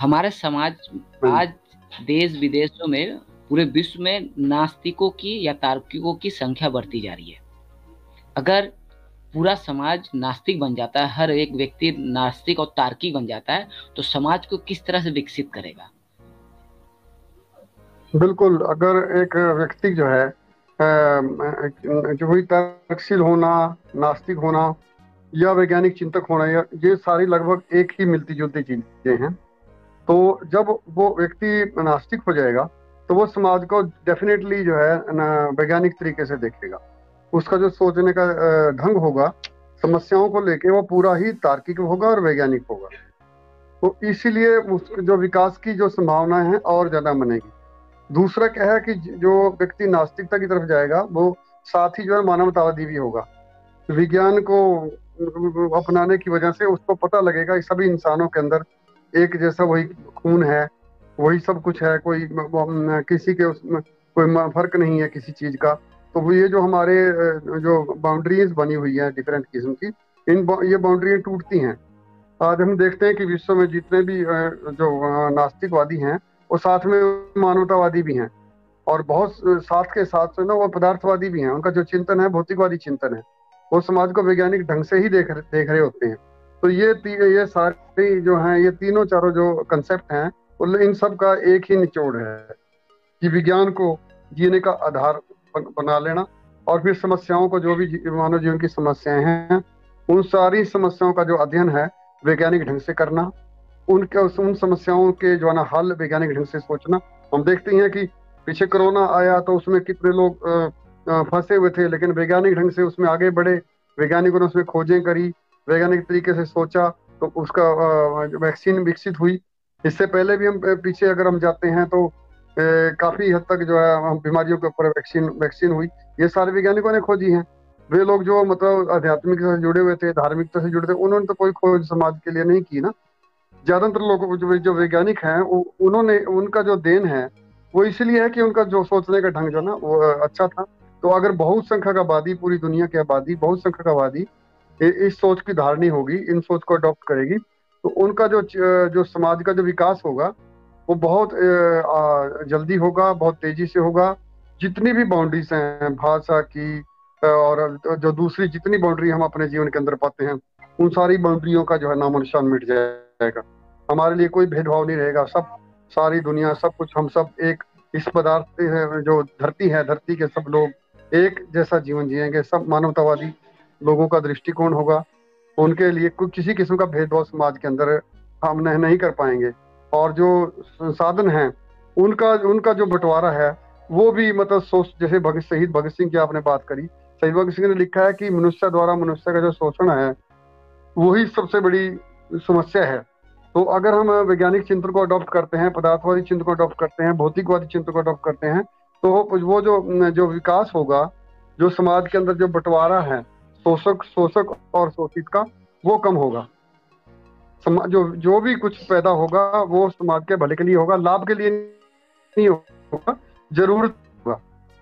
हमारे समाज बिल्कुल। आज देश विदेशों में, पूरे विश्व में नास्तिकों की या तार्किकों की संख्या बढ़ती जा रही है। अगर पूरा समाज नास्तिक बन जाता है, हर एक व्यक्ति नास्तिक और तार्किक बन जाता है, तो समाज को किस तरह से विकसित करेगा? बिल्कुल, अगर एक व्यक्ति जो है जो भी तर्कशील होना, नास्तिक होना या वैज्ञानिक चिंतक होना, ये सारी लगभग एक ही मिलती जुलती चीजें हैं। तो जब वो व्यक्ति नास्तिक हो जाएगा तो वो समाज को डेफिनेटली जो है वैज्ञानिक तरीके से देखेगा। उसका जो सोचने का ढंग होगा समस्याओं को लेके, वो पूरा ही तार्किक होगा और वैज्ञानिक होगा। तो इसीलिए उस जो विकास की जो संभावना है और ज्यादा बनेगी। दूसरा क्या है कि जो व्यक्ति नास्तिकता की तरफ जाएगा वो साथ ही जो है मानवतावादी भी होगा। विज्ञान को अपनाने की वजह से उसको पता लगेगा कि सभी इंसानों के अंदर एक जैसा वही खून है, वही सब कुछ है, कोई किसी के उसमें कोई फर्क नहीं है किसी चीज का। तो वो ये जो हमारे जो बाउंड्रीज बनी हुई है डिफरेंट किस्म की, ये बाउंड्री टूटती हैं। आज हम देखते हैं कि विश्व में जितने भी जो नास्तिकवादी हैं वो साथ में मानवतावादी भी हैं, और बहुत साथ के साथ जो ना वो पदार्थवादी भी हैं। उनका जो चिंतन है भौतिकवादी चिंतन है, वो समाज को वैज्ञानिक ढंग से ही देख रहे होते हैं। तो ये सारी जो हैं, ये तीनों चारों जो कंसेप्ट हैं, इन सब का एक ही निचोड़ है कि विज्ञान को जीने का आधार बना लेना, और फिर समस्याओं को, जो भी मानव जीवन की समस्याएं हैं, उन सारी समस्याओं का जो अध्ययन है वैज्ञानिक ढंग से करना, उन समस्याओं के जो है ना हल वैज्ञानिक ढंग से सोचना। हम देखते हैं कि पीछे कोरोना आया तो उसमें कितने लोग फंसे हुए थे, लेकिन वैज्ञानिक ढंग से उसमें आगे बढ़े, वैज्ञानिकों ने उसमें खोजें करी, वैज्ञानिक तरीके से सोचा, तो उसका वैक्सीन विकसित हुई। इससे पहले भी हम पीछे अगर हम जाते हैं तो काफी हद तक जो है हम बीमारियों के ऊपर वैक्सीन वैक्सीन हुई। ये सारे वैज्ञानिकों ने खोजी हैं। वे लोग जो मतलब आध्यात्मिकता से जुड़े हुए थे, धार्मिकता से जुड़े थे, उन्होंने तो कोई खोज समाज के लिए नहीं की ना। ज्यादातर लोग जो वैज्ञानिक हैं उन्होंने, उनका जो देन है वो इसलिए है कि उनका जो सोचने का ढंग जो ना वो अच्छा था। तो अगर बहुसंख्यक आबादी, पूरी दुनिया की आबादी, बहुसंख्यक आबादी इस सोच की धारणी होगी, इन सोच को अडॉप्ट करेगी, तो उनका जो समाज का जो विकास होगा वो बहुत जल्दी होगा, बहुत तेजी से होगा। जितनी भी बाउंड्रीज हैं भाषा की और जो दूसरी जितनी बाउंड्री हम अपने जीवन के अंदर पाते हैं, उन सारी बाउंड्रियों का जो है नामो निशान मिट जाएगा। हमारे लिए कोई भेदभाव नहीं रहेगा। सब, सारी दुनिया, सब कुछ, हम सब एक इस पदार्थ जो धरती है, धरती के सब लोग एक जैसा जीवन जिएंगे। सब मानवतावादी लोगों का दृष्टिकोण होगा। उनके लिए कोई किसी किस्म का भेदभाव समाज के अंदर हम नहीं कर पाएंगे। और जो संसाधन हैं उनका उनका जो बंटवारा है वो भी मतलब सोच, जैसे शहीद भगत सिंह की आपने बात करी, शहीद भगत सिंह ने लिखा है कि मनुष्य द्वारा मनुष्य का जो शोषण है वही सबसे बड़ी समस्या है। तो अगर हम वैज्ञानिक चिंतन को अडॉप्ट करते हैं, पदार्थवादी चिंतन को अडॉप्ट करते हैं, भौतिकवादी चिंतन को अडॉप्ट करते हैं, तो वो जो जो विकास होगा, जो समाज के अंदर जो बंटवारा है शोषक शोषक और शोषित का, वो कम होगा। जो जो भी कुछ पैदा होगा वो समाज के भले के लिए होगा, लाभ के लिए नहीं होगा, जरूरत होगा।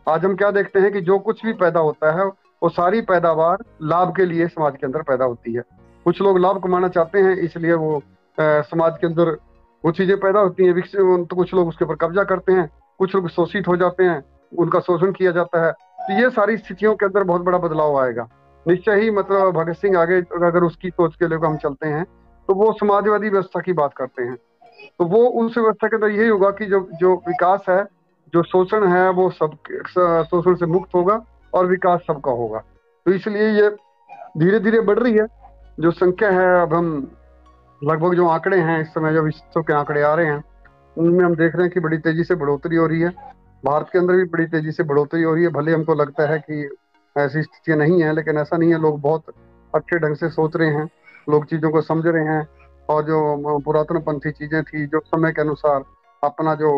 आज हम क्या देखते हैं कि जो कुछ भी पैदा होता है वो सारी पैदावार लाभ के लिए समाज के अंदर पैदा होती है। कुछ लोग लाभ कमाना चाहते हैं, इसलिए वो समाज के अंदर वो चीजें पैदा होती हैं विकसित, तो कुछ लोग उसके ऊपर कब्जा करते हैं, कुछ लोग शोषित हो जाते हैं, उनका शोषण किया जाता है। तो ये सारी स्थितियों के अंदर बहुत बड़ा बदलाव आएगा निश्चय ही। मतलब भगत सिंह आगे अगर उसकी सोच के लेकर हम चलते हैं तो वो समाजवादी व्यवस्था की बात करते हैं। तो वो उस व्यवस्था के अंदर यही होगा कि जो जो विकास है, जो शोषण है वो सब शोषण से मुक्त होगा और विकास सबका होगा। तो इसलिए ये धीरे धीरे बढ़ रही है जो संख्या है। अब हम लगभग जो आंकड़े हैं इस समय, जो विश्व के आंकड़े आ रहे हैं, उनमें हम देख रहे हैं कि बड़ी तेजी से बढ़ोतरी हो रही है। भारत के अंदर भी बड़ी तेजी से बढ़ोतरी हो रही है। भले हमको लगता है कि ऐसी स्थितियां नहीं है, लेकिन ऐसा नहीं है। लोग बहुत अच्छे ढंग से सोच रहे हैं, लोग चीजों को समझ रहे हैं। और जो पुरातन पंथी चीजें थी जो समय के अनुसार अपना जो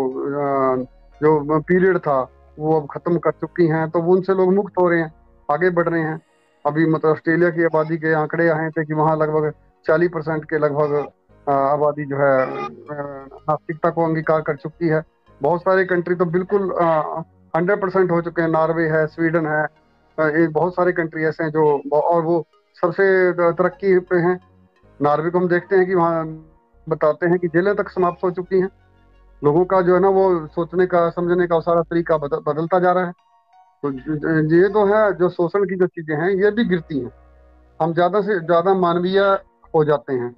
पीरियड था वो अब खत्म कर चुकी हैं, तो उनसे लोग मुक्त हो रहे हैं, आगे बढ़ रहे हैं। अभी मतलब ऑस्ट्रेलिया की आबादी के आंकड़े आए थे कि वहां लगभग 40% के लगभग आबादी जो है नास्तिकता को अंगीकार कर चुकी है। बहुत सारे कंट्री तो बिल्कुल 100% हो चुके हैं। नॉर्वे है, स्वीडन है, ये बहुत सारे कंट्री ऐसे हैं जो, और वो सबसे तरक्की पे हैं। नॉर्वे को हम देखते हैं कि वहाँ बताते हैं कि जेलें तक समाप्त हो चुकी हैं। लोगों का जो है ना वो सोचने का समझने का सारा तरीका बदलता जा रहा है। तो ये तो है, जो शोषण की जो चीजें हैं ये भी गिरती हैं। हम ज्यादा से ज्यादा मानवीय हो जाते हैं।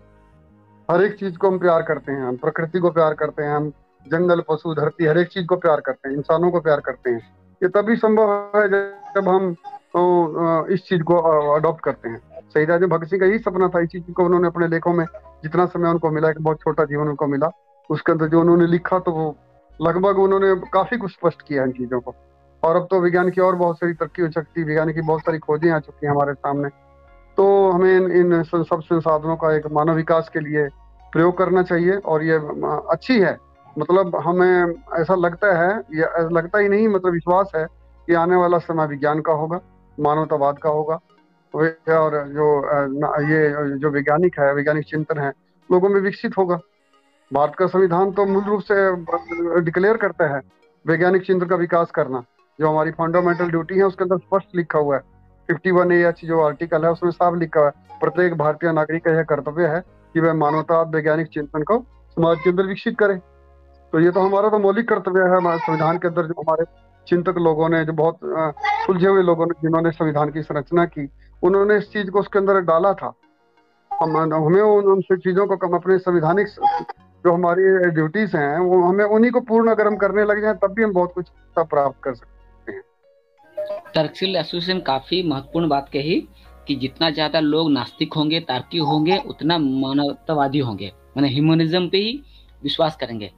हर एक चीज को हम प्यार करते हैं, हम प्रकृति को प्यार करते हैं, हम जंगल पशु धरती हर एक चीज को प्यार करते हैं, इंसानों को प्यार करते हैं। ये तभी संभव है जब हम इस चीज को अडॉप्ट करते हैं। शहीद आजम भगत सिंह का यही सपना था। इसी चीज को उन्होंने अपने लेखों में, जितना समय उनको मिला, एक बहुत छोटा जीवन उनको मिला, उसके अंदर जो उन्होंने लिखा तो वो लगभग उन्होंने काफी कुछ स्पष्ट किया इन चीजों को। और अब तो विज्ञान की और बहुत सारी तरक्की हो सकती है, विज्ञान की बहुत सारी खोजें आ चुकी हैं हमारे सामने। तो हमें इन सब संसाधनों का एक मानव विकास के लिए प्रयोग करना चाहिए। और ये अच्छी है, मतलब हमें ऐसा लगता है, या ऐसा लगता ही नहीं, मतलब विश्वास है कि आने वाला समय विज्ञान का होगा, मानवतावाद का होगा। और ये जो वैज्ञानिक है, वैज्ञानिक चिंतन है, लोगों में विकसित होगा। भारत का संविधान तो मूल रूप से डिक्लेयर करता है वैज्ञानिक चिंतन का विकास करना, जो हमारी फंडामेंटल ड्यूटी है उसके अंदर स्पष्ट लिखा हुआ है। 51A जो आर्टिकल है उसमें साफ लिखा हुआ है, प्रत्येक भारतीय नागरिक का यह कर्तव्य है कि वह मानवतावाद वैज्ञानिक चिंतन को समाज के अंदर विकसित करे। तो ये तो हमारा तो मौलिक कर्तव्य है। हमारे संविधान के अंदर जो हमारे चिंतक लोगों ने, जो बहुत सुलझे हुए लोगों ने, जिन्होंने संविधान की संरचना की, उन्होंने इस चीज को उसके अंदर डाला था। हमें उन चीजों को कम अपने संवैधानिक जो हमारी ड्यूटीज हैं वो हमें उन्हीं को पूर्ण अगर हम करने लग जाए तब भी हम बहुत कुछ प्राप्त कर सकते हैं। तर्कशील एसोसिएशन काफी महत्वपूर्ण बात कही कि जितना ज्यादा लोग नास्तिक होंगे, तार्किक होंगे, उतना मानवतावादी होंगे, माने ह्यूमनिज्म पे ही विश्वास करेंगे।